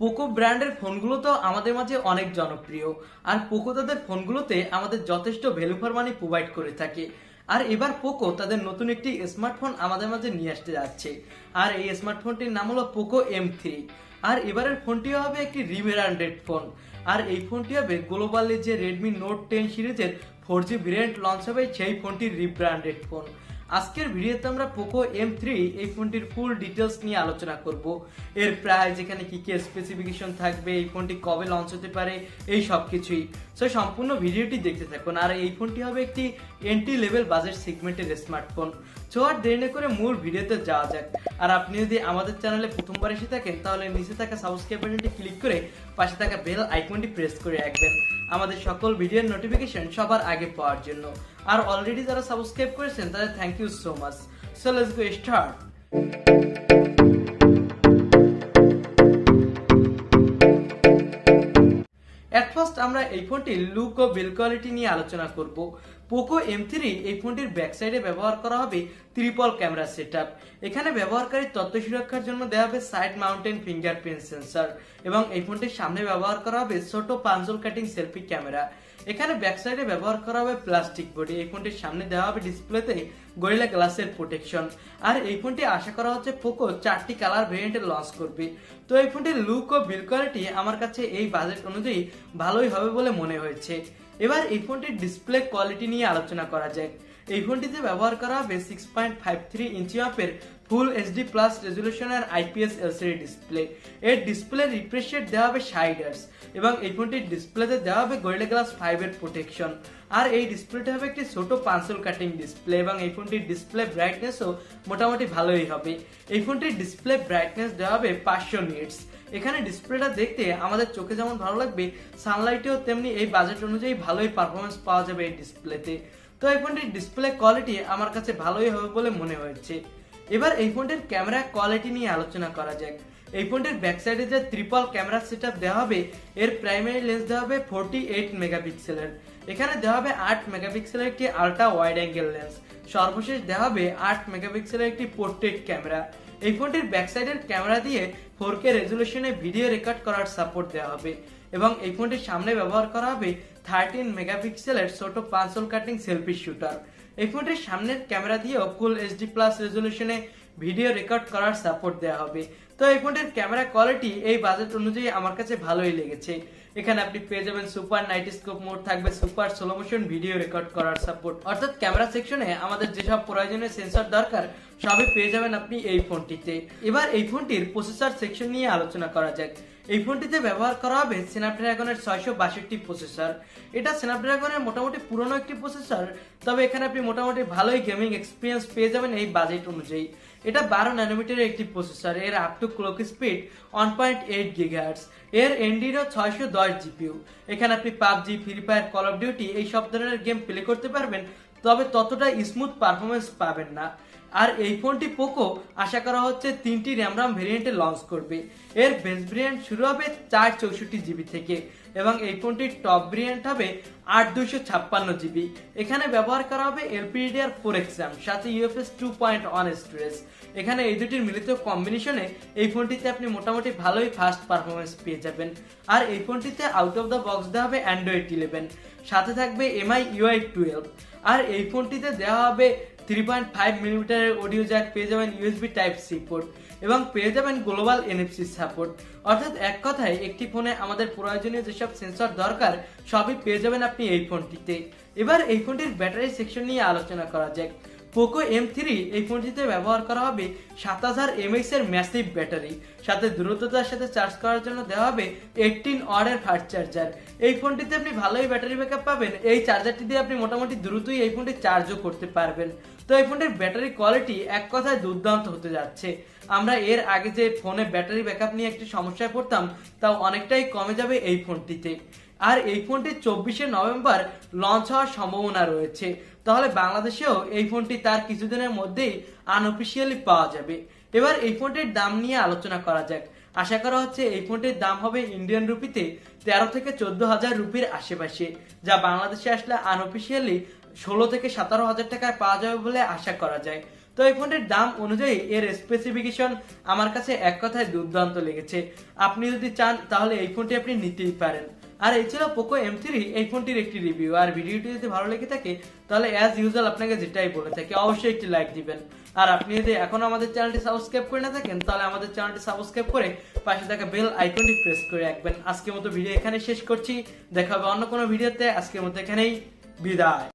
Poco ব্র্যান্ডের ফোনগুলো তো আমাদের মাঝে অনেক জনপ্রিয়। আর পোকো তাদের ফোনগুলোতে আমাদের যথেষ্ট ভ্যালু ফর মানি প্রোভাইড করে থাকে। আর এবার পোকো তাদের নতুন একটি স্মার্টফোন আমাদের মাঝে নিয়ে আসতে যাচ্ছে। আর এই স্মার্টফোনটির নাম হলো পোকো M3। আর এবারের ফোনটিও হবে একটি রিব্র্যান্ডেড ফোন। আর এই ফোনটি হবে গ্লোবালি যে রেডমি নোট 10 সিরিজের 4G ভেরিয়েন্ট লঞ্চ হবে সেই ফোনটির রিব্র্যান্ডেড ফোন। আজকের ভিডিওতে আমরা পোকো M3 এই ফোনটির ফুল ডিটেলস নিয়ে আলোচনা করব। এর প্রাইস, এখানে কি কি স্পেসিফিকেশন থাকবে, এই ফোনটি কবে লঞ্চ হতে পারে, এই সব কিছুই। সো সম্পূর্ণ ভিডিওটি দেখতে থাকুন। আর এই ফোনটি হবে একটি এন্ট্রি লেভেল বাজেট সেগমেন্টের স্মার্টফোন। সো আর দেরি না করে মূল ভিডিওতে যাওয়া যাক। আর আপনি যদি আমাদের চ্যানেলে প্রথমবার এসে থাকেন তাহলে নিচে থাকা সাবস্ক্রাইব বাটনটি ক্লিক করে পাশে থাকা বেল আইকনটি প্রেস করে রাখবেন আমাদের সকল ভিডিওর নোটিফিকেশন সবার আগে পাওয়ার জন্য। আর অলরেডি যারা সাবস্ক্রাইব করেছেন তাদের thank you so much. So let's go start. At first আমরা এই ফোনটির লুক ও বিল্ড কোয়ালিটি নিয়ে আলোচনা করব। পোকো M3 এই ফোনটির ব্যাক সাইডে ব্যবহার করা হবে ট্রিপল ক্যামেরা সেটআপ। এখানে ব্যবহারকারীর তথ্য সুরক্ষার জন্য দেওয়া হবে সাইড মাউন্টেন ফিঙ্গারপ্রিন্ট সেন্সর এবং এই ফোনটির সামনে ব্যবহার করা হবে ছোট পাঞ্জল কাটিং সেলফি ক্যামেরা। এখানে ব্যাক সাইডে ব্যবহার করা হবে প্লাস্টিক বডি। এই ফোনটির সামনে দেওয়া হবে ডিসপ্লেতে গরিলা গ্লাসের প্রোটেকশন। আর এই ফোনটি আশা করা হচ্ছে পোকো 4টি কালার ভেরিয়েন্টে লঞ্চ করবে। তো এই ফোনটির লুক ও বিল্ড কোয়ালিটি আমার কাছে এই বাজেট অনুযায়ী ভালোই হবে বলে মনে হয়েছে। এবার এই ফোনটির ডিসপ্লে কোয়ালিটি নিয়ে আলোচনা করা যায়। এই ফোনটিতে ব্যবহার করা হবে 6.53 ইঞ্চি মাপের ফুল এইচডি প্লাস রেজুলেশনের IPS LCD ডিসপ্লে। এর ডিসপ্লে রিফ্রেশ রেট দেওয়া হবে 60 হার্টজ এবং এই ফোনটির ডিসপ্লেতে দেওয়া হবে গরিলা গ্লাস 5 এর প্রোটেকশন। আর এই ডিসপ্লেটা হবে একটি ছোট পাঞ্সল কাটিং ডিসপ্লে এবং এই ফোনটির ডিসপ্লে ব্রাইটনেসও মোটামুটি ভালোই হবে। এই ফোনটির ডিসপ্লে ব্রাইটনেস দেওয়া হবে 500 নিটস। এখানে ডিসপ্লেটা দেখতে আমাদের চোখে যেমন ভালো লাগবে, সানলাইটেও তেমনি এই বাজেট অনুযায়ী ভালোই পারফরমেন্স পাওয়া যাবে এই ডিসপ্লেতে। তো এই ফোনটির ডিসপ্লে কোয়ালিটি আমার কাছে ভালোই হবে বলে মনে হয়েছে। এবার এই ফোনটির ক্যামেরা কোয়ালিটি নিয়ে আলোচনা করা যাক। এই ফোনটির ব্যাক সাইডে যে ট্রিপল ক্যামেরা সেটআপ দেওয়া হবে, এর প্রাইমারি লেন্স দেওয়া হবে 48 মেগাপিক্সেলের। এখানে দেওয়া হবে 8 মেগাপিক্সেলের একটি আলট্রা ওয়াইড অ্যাঙ্গেল লেন্স। সর্বশেষ দেওয়া হবে 8 মেগাপিক্সেলের একটি পোর্ট্রেট ক্যামেরা। এই ফোনটির ব্যাক সাইডের ক্যামেরা দিয়ে 4K রেজুলেশনে ভিডিও রেকর্ড করার সাপোর্ট দেওয়া হবে এবং এই ফোনটির সামনে ব্যবহার করা হবে 13 মেগাপিক্সেলের ছোট পাঞ্চল কাটিং সেলফি শুটার। এই ফোনটির সামনের ক্যামেরা দিয়েও ফুল এইচডি প্লাস রেজুলেশনে ভিডিও রেকর্ড করার সাপোর্ট দেওয়া হবে। তো এই ফোনটির ক্যামেরা কোয়ালিটি এই বাজেট অনুযায়ী আমার কাছে ভালোই লেগেছে। এখানে আপনি পেয়ে যাবেন সুপার নাইট স্কোপ মোড, থাকবে super slow motion video record করার সাপোর্ট। অর্থাৎ ক্যামেরা সেকশনে আমাদের যেসব প্রয়োজনীয় সেন্সর দরকার সবই পেয়ে যাবেন আপনি এই ফোনটিতে। এবার এই ফোনটির প্রসেসর সেকশন নিয়ে আলোচনা করা যাক। এই ফোনটিতে ব্যবহার করা হবে স্ন্যাপড্রাগনের 662 প্রসেসর। এটা স্ন্যাপড্রাগনের মোটামুটি পুরনো একটি প্রসেসর, তবে এখানে আপনি মোটামুটি ভালোই গেমিং এক্সপিরিয়েন্স পেয়ে যাবেন এই বাজেট অনুযায়ী। এটা 12 ন্যানোমিটারের একটি প্রসেসর। এর up to clock speed 1.8 gigahertz. এর এনডিরও 610 জিপিইউ। এখানে আপনি PUBG, free fire, call of duty এই সব ধরনের গেম প্লে করতে পারবেন, তবে ততটা স্মুথ পারফরমেন্স পাবেন না। আর এই ফোনটি পোকো আশা করা হচ্ছে 3টি র্যাম ভেরিয়েন্টে লঞ্চ করবে। এর বেস ভেরিয়েন্ট শুরু হবে 464 জিবি থেকে এবং এই ফোনটির টপ ভেরিয়েন্ট হবে 8256 জিবি। এখানে ব্যবহার করা হবে LPDDR4 এক্সাম সাথে UFS 2.1 স্টোরেজ। এখানে এই দুটির মিলিত কম্বিনেশনে এই ফোনটিতে আপনি মোটামুটি ভালোই ফাস্ট পারফরমেন্স পেয়ে যাবেন। আর এই ফোনটিতে আউট অফ দ্য বক্স দেওয়া হবে Android 11, সাথে থাকবে MI UI 12। আর এই ফোনটিতে দেওয়া হবে 3.5 মিলিমিটারের অডিও জ্যাক, পেয়ে যাবেন USB Type-C পোর্ট এবং পেয়ে যাবেন গ্লোবাল NFC সাপোর্ট। অর্থাৎ এক কথায় একটি ফোনে আমাদের প্রয়োজনীয় যেসব সেন্সর দরকার সবই পেয়ে যাবেন আপনি এই ফোনটিতে। এবার এই ফোনটির ব্যাটারি সেকশন নিয়ে আলোচনা করা যাক। পোকো M3 এই ফোনটিতে ব্যবহার করা হবে 7000 mAh এর ম্যাসিভ ব্যাটারি, সাথে দ্রুততার সাথে চার্জ করার জন্য দেওয়া হবে 18 ওয়াটের ফাস্ট চার্জার। এই ফোনটিতে আপনি ভালোই ব্যাটারি ব্যাকআপ পাবেন। এই চার্জারটি দিয়ে আপনি মোটামুটি দ্রুতই এই ফোনটি চার্জও করতে পারবেন। তো এই ফোনটির ব্যাটারি কোয়ালিটি এক কথায় দুর্দান্ত হতে যাচ্ছে। আমরা এর আগে যে ফোনে ব্যাটারি ব্যাকআপ নিয়ে একটি সমস্যায় পড়তাম তাও অনেকটাই কমে যাবে এই ফোনটিতে। আর এই ফোনটি 24শে নভেম্বর লঞ্চ হওয়ার সম্ভাবনা রয়েছে। তাহলে বাংলাদেশেও এই ফোনটি তার কিছুদিনের মধ্যেই আনঅফিসিয়ালি পাওয়া যাবে। এবার এই ফোনটির দাম নিয়ে আলোচনা করা যাক। আশা করা হচ্ছে এই ফোনটির দাম হবে ইন্ডিয়ান রুপিতে 13 থেকে 14,000 রুপির আশেপাশে, যা বাংলাদেশে আসলে আনঅফিসিয়ালি 16 থেকে 17,000 টাকায় পাওয়া যাবে বলে আশা করা যায়। তো এই ফোনটির দাম অনুযায়ী এর স্পেসিফিকেশন আমার কাছে এক কথায় দুর্দান্ত লেগেছে। আপনি যদি চান তাহলে এই ফোনটি আপনি নিতেই পারেন। আর এই ছিল পোকো M3 এই ফোনটির একটি রিভিউ। আর ভিডিওটি যদি ভালো লেগে থাকে তাহলে অ্যাজ ইউজুয়াল আপনাকে যেটাই বলে থাকি অবশ্যই একটি লাইক দিবেন। আর আপনি যদি এখনো আমাদের চ্যানেলটি সাবস্ক্রাইব করে না থাকেন তাহলে আমাদের চ্যানেলটি সাবস্ক্রাইব করে পাশে থাকা বেল আইকনটি প্রেস করে রাখবেন। আজকের মতো ভিডিও এখানে শেষ করছি, দেখা হবে অন্য কোনো ভিডিওতে। আজকের মতো এখানেই বিদায়।